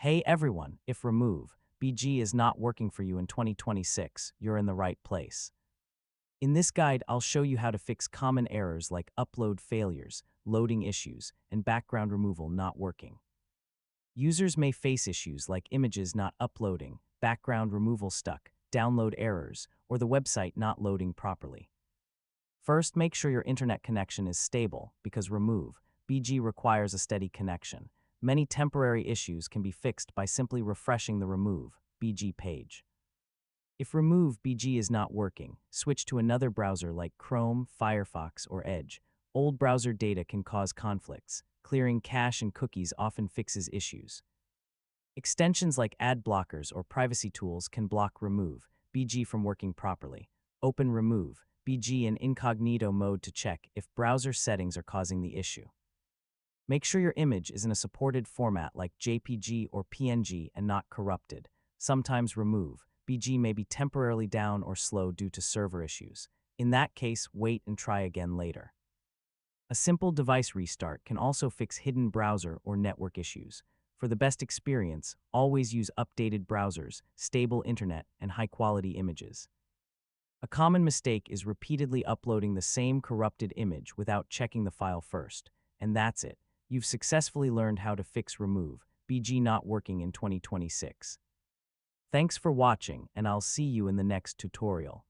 Hey everyone, if Remove.bg is not working for you in 2026, you're in the right place. In this guide, I'll show you how to fix common errors like upload failures, loading issues, and background removal not working. Users may face issues like images not uploading, background removal stuck, download errors, or the website not loading properly. First, make sure your internet connection is stable because Remove.bg requires a steady connection. Many temporary issues can be fixed by simply refreshing the Remove.bg page. If Remove.bg is not working, switch to another browser like Chrome, Firefox, or Edge. Old browser data can cause conflicts. Clearing cache and cookies often fixes issues. Extensions like ad blockers or privacy tools can block Remove.bg from working properly. Open Remove.bg in incognito mode to check if browser settings are causing the issue. Make sure your image is in a supported format like JPG or PNG and not corrupted. Sometimes Remove.bg may be temporarily down or slow due to server issues. In that case, wait and try again later. A simple device restart can also fix hidden browser or network issues. For the best experience, always use updated browsers, stable internet, and high-quality images. A common mistake is repeatedly uploading the same corrupted image without checking the file first. And that's it. You've successfully learned how to fix Remove.bg not working in 2026. Thanks for watching, and I'll see you in the next tutorial.